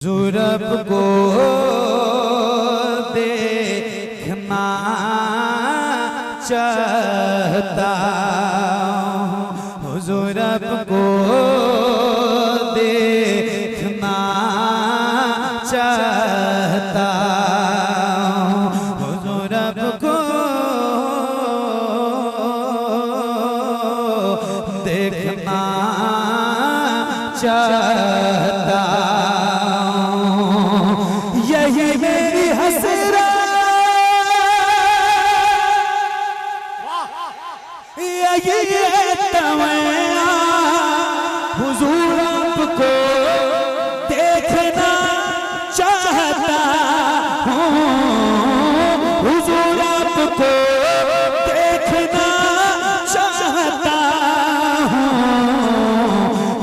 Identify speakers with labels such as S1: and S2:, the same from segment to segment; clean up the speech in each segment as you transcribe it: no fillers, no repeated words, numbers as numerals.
S1: Zurab को देखना चाहता हूँ, ज़ुरब को देखना चाहता हूँ, ज़ुरब को देखना चाहता, यही मेरी हसरत, यही तमन्ना, हुजूर आपको देखना चाहता हूँ, हुजूर आपको देखना चाहता हूँ।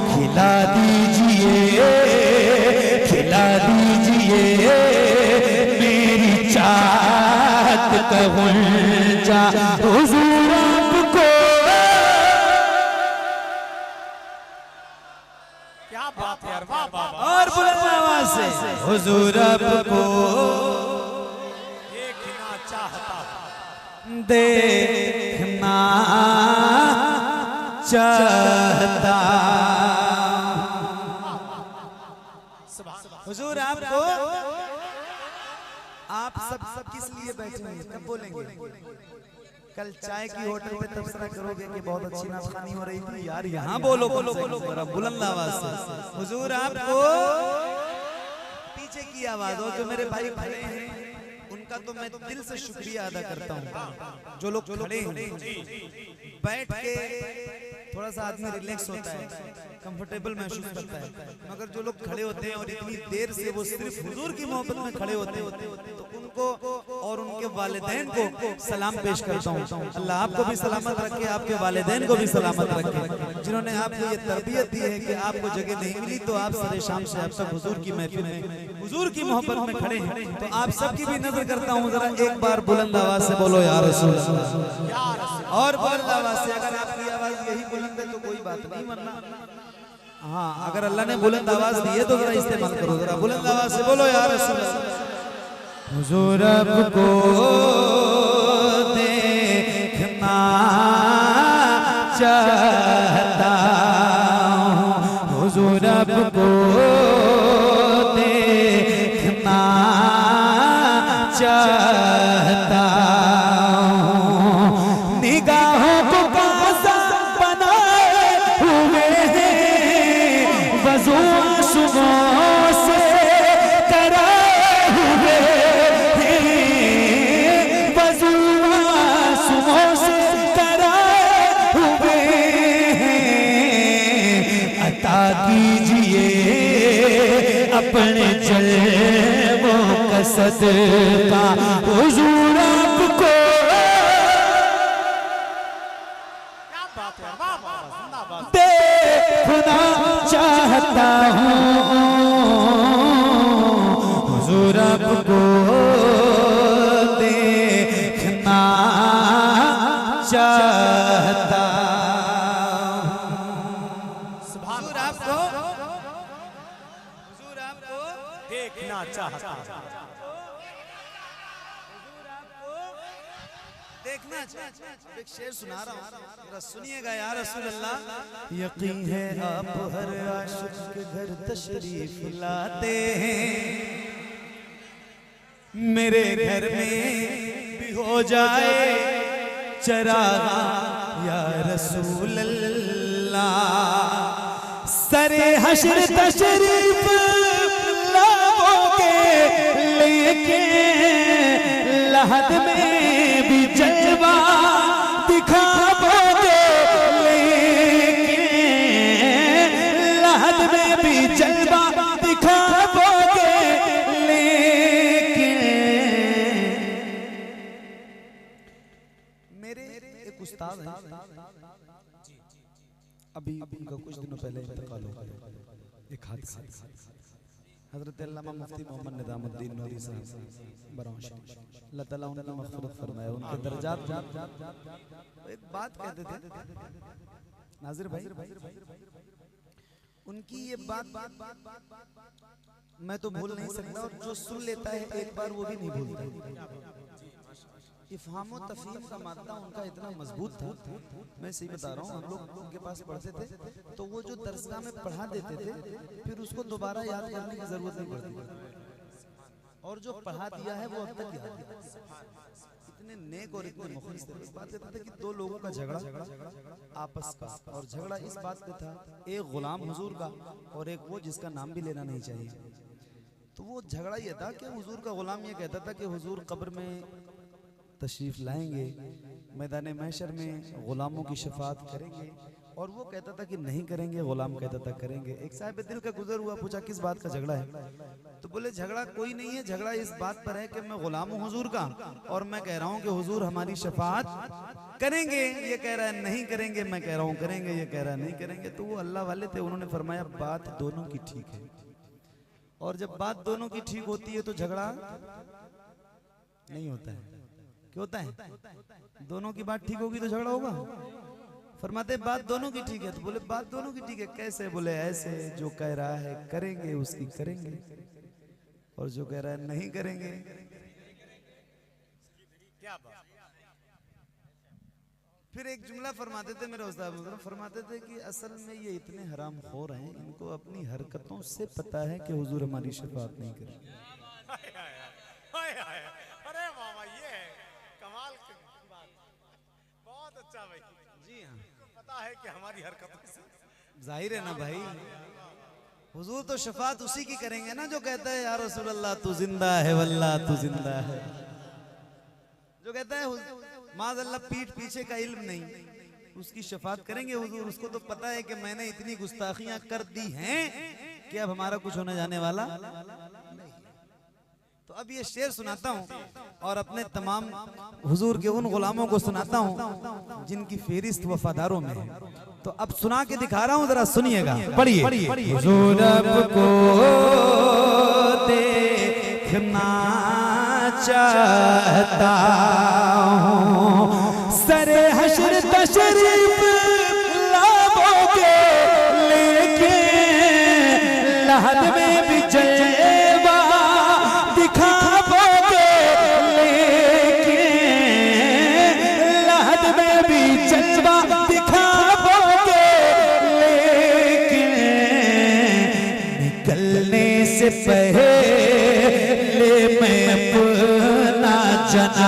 S1: खिला दीजिए, खिला दीजिए मेरी चाहत का गुंजा, हुजूर आपको।
S2: क्या बात है यार, वाह वाह वाह।
S1: और बुलंद आवाज से हुजूर आपको
S2: देखना चाहता हूं,
S1: देखना चाहता। हुजूर आपको, आप सब किस लिए बैठे हैं, कब बोलेंगे? कल चाय की होटल पे तबसरा करोगे कि बहुत अच्छी नाश्तानी हो रही थी यार, यहाँ बोलो बोलो बोलो जरा बुलंद आवाज से। हुजूर आपको, पीछे की आवाज हो, जो मेरे भाई खड़े हैं उनका तो मैं दिल से शुक्रिया अदा करता हूँ। जो लोग खड़े हैं, बैठ के थोड़ा सा आदमी रिलैक्स होता है, कंफर्टेबल महसूस करता है, मगर जो लोग खड़े होते हैं और इतनी देर से वो सिर्फ हुजूर की मोहब्बत में खड़े होते हैं, तो उनको और उनके वालिदैन को सलाम पेश करता हूँ। अल्लाह आपको भी सलामत रखे, आपके वालिदैन को भी सलामत रखे, जिन्होंने आपको ये तरबियत दी है कि आपको जगह नहीं मिली तो आप सरे शाम से अब तक हुजूर की महफिल में, हुजूर की मोहब्बत में खड़े हैं। तो आप सबकी भी नजर करता हूँ, जरा एक बार बुलंद आवाज से बोलो या रसूल अल्लाह। और बुलंद आवाज से, अगर आपकी आवाज यही बुलंद है तो कोई बात नहीं, वरना हाँ, अगर अल्लाह ने बुलंद आवाज दी है तो जरा इस्तेमाल करो, जरा बुलंद आवाज से बोलो या रसूल अल्लाह। हुजूर आपको देखना चाहता हूँ, हुजूर आपको देखना चाहता हूँ। निगाहों को कासा बनाए हुए हैं, वज़ू आंसुओं से कराए हुए हैं, वज़ू आंसुओं से कराए हुए हैं। अता कीजिए अपने जलवों का सदका, हुजूर आपको।
S2: क्या बात है, वाह वाह वाह, जिंदाबाद।
S1: देखना चाहता हूँ, हुजूर आपको देखना चाहता हूँ। हुजूर आपको, हुजूर आपको
S2: देखना चाहता हूं।
S1: देखना चाहता। अब एक शेर सुना रहा हूँ, जरा सुनिएगा या रसूल अल्लाह। यकीन है आप हर आशिक के घर तशरीफ लाते हैं, मेरे घर में भी हो जाए चरागा या रसूल अल्लाह। सरे हश्र तशरीफ लाओगे लेके, लहद में भी जलवा दिखाओगे लेके, लहद में भी जलवा दिखाओगे लेके। मेरे एक उस्ताद हैं, अभी उनका कुछ दिनों पहले इंतकाल हो गया, एक हादसा, हज़रत अल्लामा मुफ्ती मोहम्मद निज़ामुद्दीन नूरी साहब बरौश, अल्लाह ताला उनकी मग़फ़िरत फरमाए, उनके दर्जात। एक बात कहते थे नाज़िर भाई, उनकी ये बात मैं तो भूल नहीं सकता, और जो सुन लेता है एक बार वो भी नहीं भूलता। इफ़हाम और तफ़हीम का मादा उनका इतना मजबूत था, मैं सही बता रहा हूँ। हम लोग उनके पास पढ़ते थे तो वो जो दरसगाह में पढ़ा देते थे फिर उसको दोबारा याद करने की जरूरत नहीं पड़ती, और जो पढ़ा दिया है वो अब तक याद है। इतने नेक और इतने मुखलिस थे। इस बात कहते थे कि दो लोगों का झगड़ा आपस का, और झगड़ा इस बात पे था, एक गुलाम हुजूर का और एक वो जिसका नाम भी लेना नहीं चाहिए। तो वो झगड़ा ये था कि हुजूर का गुलाम ये कहता था कि हुजूर कब्र में तशरीफ लाएंगे, मैदान महशर में गुलामों की शफात करेंगे, और वो कहता था कि नहीं करेंगे, गुलाम कहता था करेंगे। एक साहिब दिल का गुजर हुआ, पूछा किस बात का झगड़ा है? तो बोले झगड़ा कोई नहीं है, झगड़ा इस बात पर है कि मैं गुलाम हूँ हुजूर का और मैं कह रहा हूँ कि हुजूर हमारी शफात करेंगे, ये कह रहा है नहीं करेंगे, मैं कह रहा हूँ करेंगे, ये कह रहा है नहीं करेंगे। तो वो अल्लाह वाले थे, उन्होंने फरमाया बात दोनों की ठीक है, और जब बात दोनों की ठीक होती है तो झगड़ा नहीं होता है। क्यों होता है? दोनों की बात ठीक होगी तो झगड़ा होगा। फरमाते बात दोनों की ठीक है, तो बोले बात दोनों की ठीक है कैसे? बोले ऐसे, जो कह रहा है करेंगे उसकी करेंगे, और जो कह रहा है नहीं करेंगे।
S2: क्या बात।
S1: फिर एक जुमला फरमाते थे मेरे उस्ताद, फरमाते थे कि असल में ये इतने हराम खोर हैं, इनको अपनी हरकतों से पता है कि हुजूर हमारी शफात नहीं करेंगे।
S2: अरे मामा ये है कमाल की बात, बहुत अच्छा भाई।
S1: जी हाँ,
S2: पता है कि हमारी हरकतों से
S1: जाहिर है ना भाई, हुजूर तो शफात उसी की करेंगे ना जो कहता है या रसूल अल्लाह तू जिंदा है वल्लाह तू जिंदा है। जो कहता है माज़अल्लाह पीठ पीछे का इल्म नहीं, उसकी शफात करेंगे हुजूर। उसको तो पता है कि मैंने इतनी गुस्ताखियां कर दी हैं कि अब हमारा कुछ होने जाने वाला नहीं। तो अब ये शेर सुनाता हूँ और अपने तमाम हुजूर के उन गुलामों को सुनाता हूँ जिनकी फेरिस्त वफादारों में है। तो अब सुना के दिखा रहा हूँ, जरा सुनिएगा, पढ़िए। हुजूर को देखना चाहता हूँ, सरे हशर तशरीफ लाओगे लेके, लहद में भी जलवा दिखाओगे लेके, लहद में भी जलवा दिखाओगे लेके, निकलने से पहले मैं अपना जना